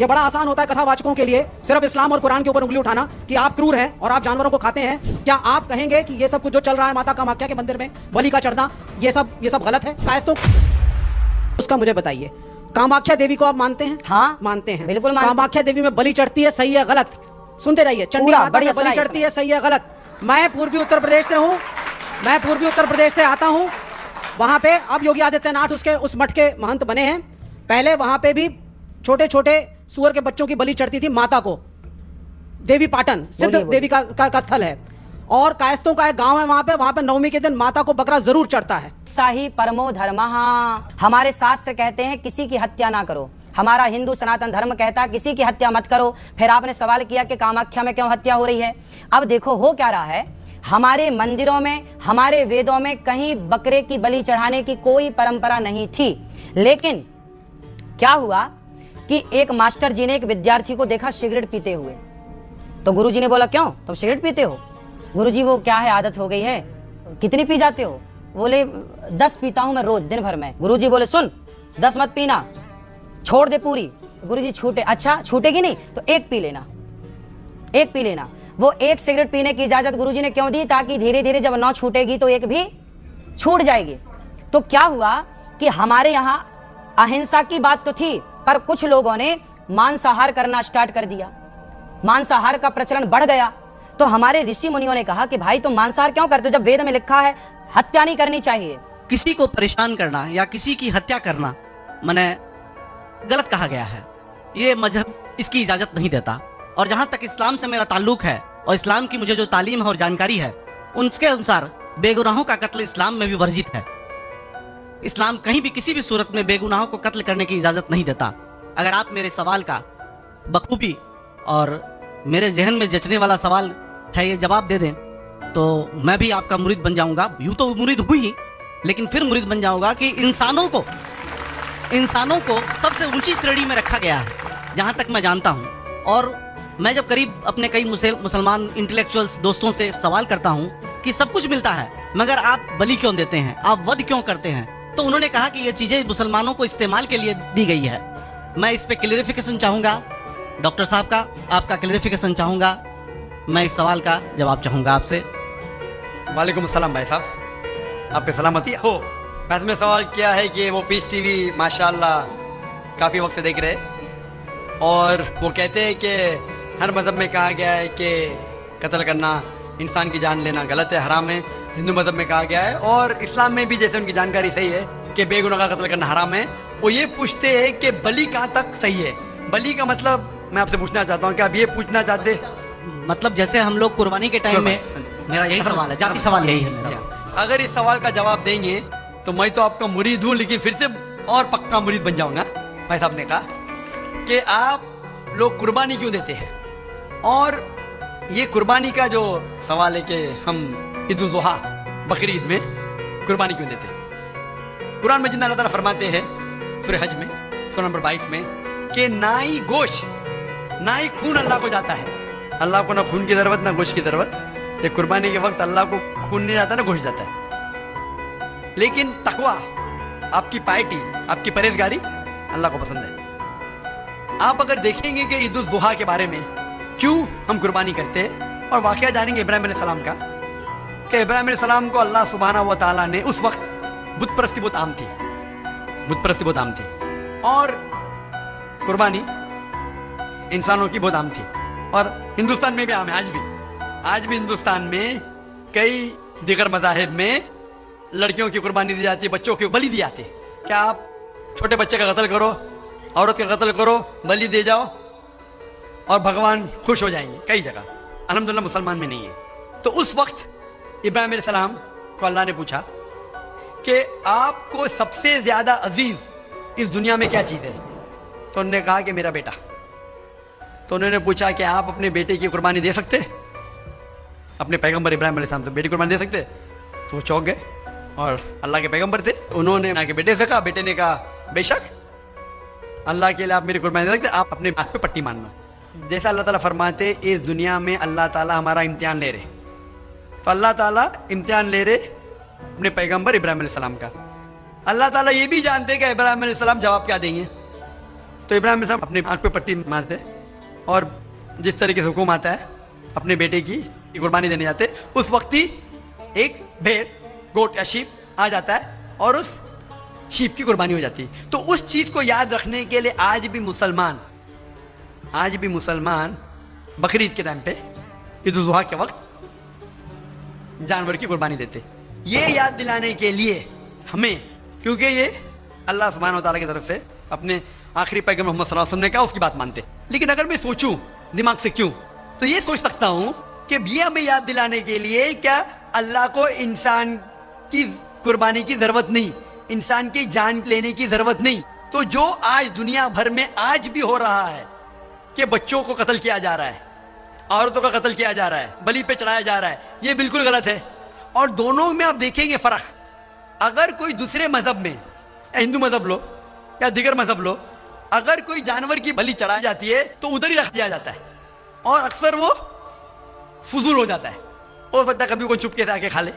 ये बड़ा आसान होता है कथावाचकों के लिए सिर्फ इस्लाम और कुरान के ऊपर उंगली उठाना कि आप क्रूर हैं और आप जानवरों को खाते हैं। क्या आप कहेंगे कि ये सब कुछ जो चल रहा है माता कामाख्या के मंदिर में बलि का चढ़ना, ये सब गलत है? कायस्तों उसका मुझे बताइए, कामाख्या देवी को आप मानते हैं? हाँ मानते हैं, बिल्कुल मानते हैं। कामाख्या देवी में बलि चढ़ती है, सही है गलत? सुनते रहिए, चंडी माता में बलि चढ़ती है, सही है गलत? मैं पूर्वी उत्तर प्रदेश से हूँ, मैं पूर्वी उत्तर प्रदेश से आता हूँ। वहाँ पे अब योगी आदित्यनाथ उस मठ के महंत बने हैं। पहले वहाँ पे भी छोटे छोटे सूअर के बच्चों की बलि चढ़ती थी माता को। देवी पाटन सिद्ध देवी का स्थल है और कायस्तों का एक गांव है वहाँ पे नवमी के दिन माता को बकरा जरूर चढ़ता है। साही परमो धर्मः, हमारे शास्त्र कहते हैं किसी की हत्या ना करो। हमारा हिंदू सनातन धर्म कहता है किसी की हत्या मत करो। फिर आपने सवाल किया कि कामाख्या में क्यों हत्या हो रही है। अब देखो हो क्या रहा है, हमारे मंदिरों में, हमारे वेदों में कहीं बकरे की बलि चढ़ाने की कोई परंपरा नहीं थी। लेकिन क्या हुआ कि एक मास्टर जी ने एक विद्यार्थी को देखा सिगरेट पीते हुए। तो गुरुजी ने बोला क्यों तुम सिगरेट पीते हो? गुरुजी वो क्या है, आदत हो गई है। कितनी पी जाते हो? बोले 10 पीता हूं मैं रोज दिन भर में। गुरुजी बोले सुन 10 मत पीना, छोड़ दे पूरी। गुरुजी छूटे, अच्छा छूटेगी नहीं तो एक पी लेना, एक पी लेना। वो एक सिगरेट पीने की इजाजत गुरुजी ने क्यों दी? ताकि धीरे धीरे जब 9 छूटेगी तो एक भी छूट जाएगी। तो क्या हुआ कि हमारे यहाँ अहिंसा की बात तो थी, पर कुछ लोगों ने मांसाहार करना स्टार्ट कर दिया, मांसाहार का प्रचलन बढ़ गया। तो हमारे ऋषि मुनियों ने कहा कि भाई तुम मांसाहार क्यों करते हो जब वेद में लिखा है हत्या नहीं करनी चाहिए। किसी को परेशान करना या किसी की हत्या करना माने गलत कहा गया है। ये मजहब इसकी इजाजत नहीं देता। और जहां तक इस्लाम से मेरा ताल्लुक है और इस्लाम की मुझे जो तालीम है और जानकारी है, उसके अनुसार बेगुनाहों का कत्ल इस्लाम में भी वर्जित है। इस्लाम कहीं भी किसी भी सूरत में बेगुनाहों को कत्ल करने की इजाजत नहीं देता। अगर आप मेरे सवाल का बखूबी और मेरे जहन में जचने वाला सवाल है ये जवाब दे दें तो मैं भी आपका मुरीद बन जाऊंगा। यूं तो मुरीद हुई ही, लेकिन फिर मुरीद बन जाऊंगा कि इंसानों को सबसे ऊंची श्रेणी में रखा गया है जहां तक मैं जानता हूं। और मैं जब करीब अपने कई मुसलमान इंटेलेक्चुअल्स दोस्तों से सवाल करता हूं कि सब कुछ मिलता है मगर आप बलि क्यों देते हैं, आप वध क्यों करते हैं, तो उन्होंने कहा कि ये चीजें मुसलमानों को इस्तेमाल के लिए दी गई है। मैं इस पे क्लियरिफिकेशन चाहूंगा डॉक्टर साहब का, आपका क्लियरिफिकेशन चाहूंगा। मैं इस सवाल का जवाब चाहूंगा आपसे। वालेकुम अस्सलाम भाई साहब, आपकी सलामती हो। मैंने में सवाल किया है कि वो पीस टीवी माशाल्लाह काफ़ी वक्त से देख रहे और वो कहते हैं कि हर मज़हब में कहा गया है कि कत्ल करना, इंसान की जान लेना गलत है, हराम है। हिंदू मज़हब में कहा गया है और इस्लाम में भी जैसे उनकी जानकारी सही है कि बेगुनाह का कत्ल करना हराम है। वो ये पूछते हैं कि बलि कहाँ तक सही है। बलि का मतलब मैं आपसे पूछना चाहता हूँ कि आप ये पूछना चाहते, मतलब जैसे हम लोग कुर्बानी के टाइम में, मेरा यही सवाल है, जाती सवाल यही है मेरा। अगर इस सवाल का जवाब देंगे तो मैं तो आपका मुरीद हूँ, लेकिन फिर से और पक्का मुरीद बन जाऊंगा। भाई साहब ने कहा कि आप लोग कुर्बानी क्यों देते हैं, और ये कुर्बानी का जो सवाल है कि हम ईद उल जुहा बकरी ईद में कुर्बानी क्यों देते हैं। कुरान में जिन्ना अल्लाह ताला फरमाते हैं सूरह हज में सूरह नंबर 22 में कि ना ही गोश्त ना ही खून अल्लाह को जाता है। अल्लाह को ना खून की ज़रूरत ना गोश्त की ज़रूरत। ये कुर्बानी के वक्त अल्लाह को खून नहीं जाता ना गोश्त जाता है। लेकिन तकवा, आपकी पाइटी, आपकी परहेजगारी अल्लाह को पसंद है। आप अगर देखेंगे कि ईद उल जुहा के बारे में क्यों हम कुर्बानी करते हैं और वाकया जानेंगे इब्राहिम अलैहिस्सलाम का कि इब्राहिम अलैहिस्सलाम को अल्लाह सुब्हानहू व तआला ने, उस वक्त बुत परस्ती बहुत आम थी, बुत परस्ती बहुत आम थी और कुर्बानी इंसानों की बहुत आम थी और हिंदुस्तान में भी आम है। आज भी हिंदुस्तान में कई दीगर मज़ाहिब में लड़कियों की कुर्बानी दी जाती है, बच्चों की बलि दी जाती है। क्या आप छोटे बच्चे का कत्ल करो, औरत का कत्ल करो, बलि दे जाओ और भगवान खुश हो जाएंगे। कई जगह अल्हम्दुलिल्लाह मुसलमान में नहीं है। तो उस वक्त इब्राहिम अलैहिस्सलाम को अल्लाह ने पूछा कि आपको सबसे ज्यादा अजीज इस दुनिया में क्या चीज़ है। तो उन्होंने कहा कि मेरा बेटा। तो उन्होंने पूछा कि आप अपने बेटे की कुर्बानी दे सकते, अपने पैगंबर इब्राहिम अलैहिस्सलाम से बेटी की कुर्बानी दे सकते। तो वो चौंक गए और अल्लाह के पैगंबर थे, उन्होंने आके बेटे से कहा, बेटे ने कहा बेशक अल्लाह के लिए आप मेरी कुर्बानी दे सकते, आप अपने हाथ पे पट्टी मानना। जैसा अल्लाह ताला फरमाते इस दुनिया में अल्लाह ताला हमारा इम्तिहान ले रहे, तो अल्लाह ताला इम्तिहान ले रहे अपने पैगंबर इब्राहिम अलैहिस्सलाम का। अल्लाह ताला ये भी जानते कि इब्राहिम अलैहिस्सलाम जवाब क्या देंगे। तो इब्राहिम साहब अपनी आंख पे पट्टी मारते और जिस तरीके से हुक्म आता है अपने बेटे की कुर्बानी देने जाते, उस वक्त ही एक भेड़, गोट या शीप आ जाता है और उस शीप की कुर्बानी हो जाती है। तो उस चीज को याद रखने के लिए आज भी मुसलमान बकरीद के टाइम पे, ईद उल जुहा के वक्त जानवर की कुर्बानी देते, ये याद दिलाने के लिए हमें, क्योंकि ये अल्लाह सुब्हानहू व तआला की तरफ से अपने आखिरी पैगंबर मोहम्मद सल्लल्लाहु अलैहि वसल्लम ने कहा, उसकी बात मानते। लेकिन अगर मैं सोचूं दिमाग से क्यों, तो ये सोच सकता हूं कि ये हमें याद दिलाने के लिए क्या अल्लाह को इंसान की कुर्बानी की जरूरत नहीं, इंसान की जान लेने की जरूरत नहीं। तो जो आज दुनिया भर में आज भी हो रहा है कि बच्चों को कत्ल किया जा रहा है, औरतों का कत्ल किया जा रहा है, बलि पे चढ़ाया जा रहा है, ये बिल्कुल गलत है। और दोनों में आप देखेंगे फर्क। अगर कोई दूसरे मजहब में, हिंदू मजहब लो या दीगर मजहब लो, अगर कोई जानवर की बलि चढ़ाई जाती है तो उधर ही रख दिया जाता है और अक्सर वो फजूल हो जाता है, हो सकता है कभी कोई चुपके से आके खा ले।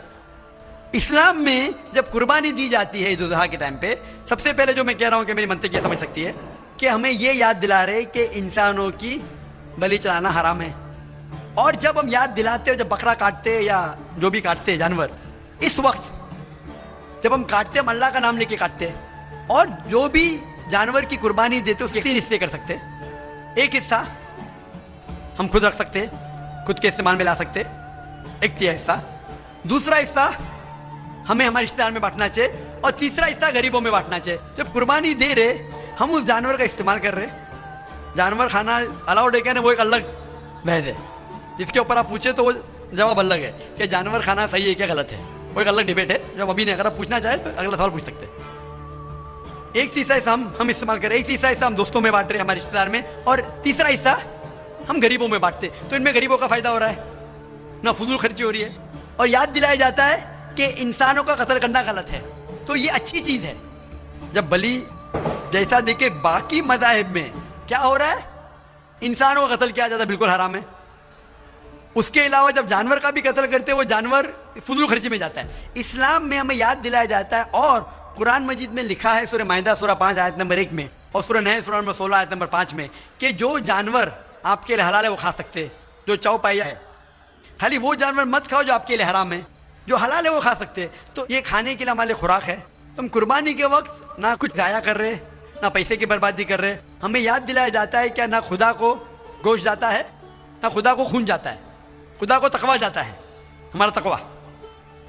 इस्लाम में जब कुर्बानी दी जाती है ईद उल जुहा के टाइम पे, सबसे पहले जो मैं कह रहा हूं कि मेरी मंतक ये समझ सकती है कि हमें ये याद दिला रहे कि इंसानों की बलि चढ़ाना हराम है। और जब हम याद दिलाते हैं, जब बकरा काटते या जो भी काटते हैं जानवर, इस वक्त जब हम काटते हैं हम अल्लाह का नाम लेके काटते हैं। और जो भी जानवर की कुर्बानी देते उसके 3 हिस्से कर सकते हैं। एक हिस्सा हम खुद रख सकते हैं, खुद के इस्तेमाल में ला सकते हैं, एक हिस्सा। दूसरा हिस्सा हमें हमारे रिश्तेदार में बांटना चाहिए और तीसरा हिस्सा गरीबों में बांटना चाहिए। जब कुर्बानी दे रहे हम उस जानवर का इस्तेमाल कर रहे, जानवर खाना अलाउड है क्या ना, वो एक अलग बहस है जिसके ऊपर आप पूछे तो वो जवाब अलग है कि जानवर खाना सही है क्या गलत है, वो एक अलग डिबेट है। जब अभी नहीं, अगर आप पूछना चाहे तो अगला सवाल पूछ सकते हैं। एक तीसरा हिस्सा हम इस्तेमाल करें, एक तीसरा हिस्सा हम दोस्तों में बांट रहे हमारे रिश्तेदार में, और तीसरा हिस्सा हम गरीबों में बांटते। तो इनमें गरीबों का फायदा हो रहा है, ना फजूल खर्ची हो रही है, और याद दिलाया जाता है कि इंसानों का कत्ल करना गलत है। तो ये अच्छी चीज है। जब बलि जैसा देखे बाकी मज़ाहिब में क्या हो रहा है, इंसानों का कत्ल किया जाता है, बिल्कुल हराम है। उसके अलावा जब जानवर का भी कत्ल करते हैं वो जानवर फजूल खर्ची में जाता है। इस्लाम में हमें याद दिलाया जाता है, और कुरान मजीद में लिखा है सूरह माइदा सूरह 5 आयत नंबर 1 में और सूरह नहल सूरह नंबर 16 आयत नंबर 5 में कि जो जानवर आपके लिए हलाल है वो खा सकते, जो चौपाया है। खाली वो जानवर मत खाओ जो आपके लिए हराम है, जो हलाल है वो खा सकते। तो ये खाने के लिए हमारे खुराक है। तुम कुर्बानी के वक्त ना कुछ गाया कर रहे, ना पैसे की बर्बादी कर रहे। हमें याद दिलाया जाता है क्या ना खुदा को गोश्त जाता है, ना खुदा को खून जाता है, खुदा को तकवा जाता है। हमारा तकवा,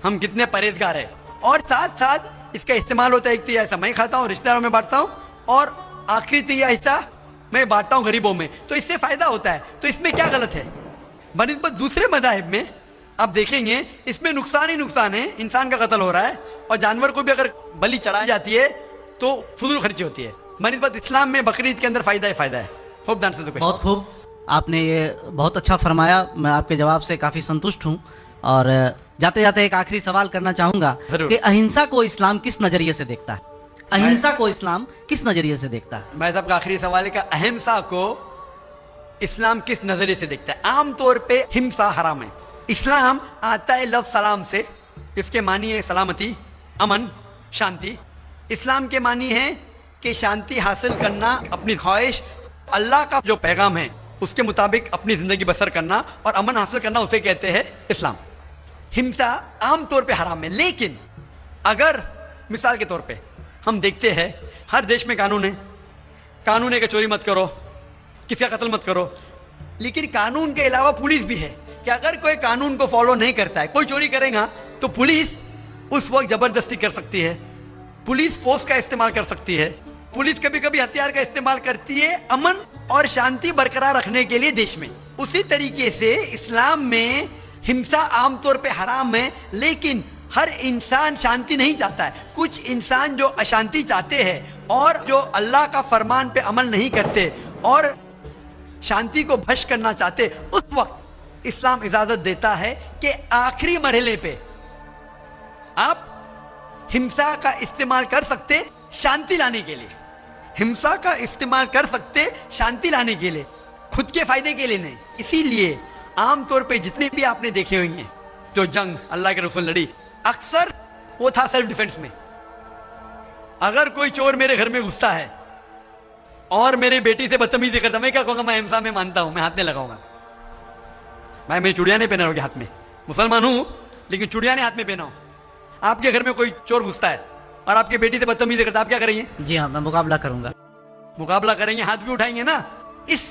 हम कितने परहेजगार है। और साथ साथ इसका इस्तेमाल होता है, एक तिहाई हिस्सा मैं खाता हूँ, रिश्तेदारों में बांटता हूँ, और आखिरी तिहाई हिस्सा मैं बांटता हूँ गरीबों में। तो इससे फायदा होता है। तो इसमें क्या गलत है? बनिस्बत दूसरे मज़ाहिब में आप देखेंगे इसमें नुकसान ही नुकसान है। इंसान का कत्ल हो रहा है और जानवर को भी अगर बलि चढ़ाई जाती है तो फजूल खर्ची होती है। बनिस्बत इस्लाम में बकरीद के अंदर फायदा ही फायदा है। Hope the answer the question. बहुत खूब, आपने ये बहुत अच्छा फरमाया। मैं आपके जवाब से काफ़ी संतुष्ट हूँ। और जाते जाते एक आखिरी सवाल करना चाहूँगा कि अहिंसा को इस्लाम किस नज़रिए से देखता है? अहिंसा को इस्लाम किस नज़रिए से देखता है? मैं सबका आखिरी सवाल है कि अहिंसा को इस्लाम किस नज़रिए से देखता है? आमतौर पे हिंसा हराम है। इस्लाम आता है लफ्ज़ सलाम से, इसके मानी है सलामती, अमन, शांति। इस्लाम के मानी है कि शांति हासिल करना, अपनी ख्वाहिश, अल्लाह का जो पैगाम है उसके मुताबिक अपनी ज़िंदगी बसर करना और अमन हासिल करना, उसे कहते हैं इस्लाम। हिंसा आमतौर पे हराम है। लेकिन अगर मिसाल के तौर पे हम देखते हैं हर देश में कानून है कि चोरी मत करो, किसी का कत्ल मत करो, लेकिन कानून के अलावा पुलिस भी है कि अगर कोई कानून को फॉलो नहीं करता है, कोई चोरी करेगा तो पुलिस उस वक्त जबरदस्ती कर सकती है, पुलिस फोर्स का इस्तेमाल कर सकती है, पुलिस कभी कभी हथियार का इस्तेमाल करती है अमन और शांति बरकरार रखने के लिए देश में। उसी तरीके से इस्लाम में हिंसा आमतौर पे हराम है, लेकिन हर इंसान शांति नहीं चाहता है। कुछ इंसान जो अशांति चाहते हैं और जो अल्लाह का फरमान पे अमल नहीं करते और शांति को भ्रष्ट करना चाहते, उस वक्त इस्लाम इजाजत देता है कि आखिरी मरहले पे आप हिंसा का इस्तेमाल कर सकते शांति लाने के लिए, हिंसा का इस्तेमाल कर सकते शांति लाने के लिए, खुद के फायदे के लिए नहीं। इसीलिए आमतौर पे जितने भी आपने देखे होंगे जो जंग अल्लाह के रसूल लड़ी, अक्सर वो था सेल्फ डिफेंस में। अगर कोई चोर मेरे घर में घुसता है और मेरी बेटी से बदतमीजी करता, मैं क्या कहूंगा? मैं इंसान में मानता हूं, मैं हाथ नहीं लगाऊंगा। मैं मेरी चूड़ियां नहीं पहना रहोगे हाथ में, मुसलमान हूं लेकिन चूड़ियां नहीं हाथ में पहना हूं। आपके घर में कोई चोर घुसता है और आपकी बेटी से बदतमीजी करता, आप क्या करेंगे? जी हाँ, मैं मुकाबला करूंगा। मुकाबला करेंगे, हाथ भी उठाएंगे ना। इस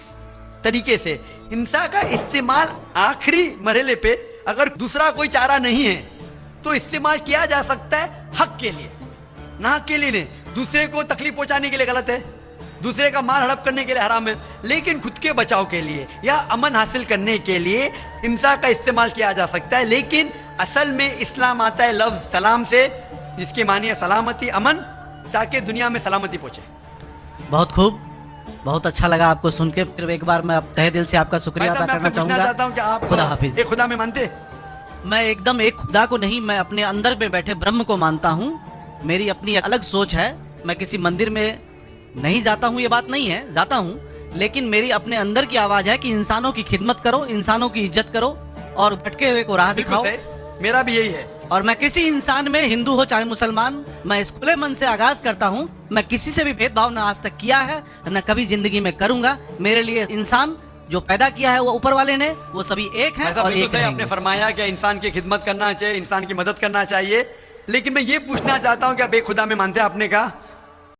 तरीके से हिंसा का इस्तेमाल आखिरी मरहले पे, अगर दूसरा कोई चारा नहीं है तो इस्तेमाल किया जा सकता है हक के लिए, ना हक के लिए नहीं। दूसरे को तकलीफ पहुंचाने के लिए गलत है, दूसरे का माल हड़प करने के लिए हराम है, लेकिन खुद के बचाव के लिए या अमन हासिल करने के लिए हिंसा का इस्तेमाल किया जा सकता है। लेकिन असल में इस्लाम आता है लफ्ज सलाम से, जिसकी मानी है सलामती, अमन, ताकि दुनिया में सलामती पहुंचे। बहुत खूब, बहुत अच्छा लगा आपको सुन के। फिर एक बार मैं तहे दिल से आपका शुक्रिया अदा करना चाहता हूं कि आप खुदा हाफिज। एक खुदा में मानते? मैं एकदम एक खुदा को नहीं, मैं अपने अंदर में बैठे ब्रह्म को मानता हूँ। मेरी अपनी अलग सोच है। मैं किसी मंदिर में नहीं जाता हूँ, ये बात नहीं है, जाता हूँ, लेकिन मेरी अपने अंदर की आवाज है कि इंसानों की खिदमत करो, इंसानों की इज्जत करो और भटके हुए को राह दिखाओ। मेरा भी यही है। और मैं किसी इंसान में, हिंदू हो चाहे मुसलमान, मैं इस खुले मन से आगाज करता हूँ। मैं किसी से भी भेदभाव ना आज तक किया है, न कभी जिंदगी में करूंगा। मेरे लिए इंसान जो पैदा किया है वो ऊपर वाले ने, वो सभी एक है और एक रहेंगे। आपने फरमाया कि इंसान की खिदमत करना चाहिए, इंसान की मदद करना चाहिए, लेकिन मैं ये पूछना चाहता हूँ कि आप एक खुदा में मानते हैं? आपने कहा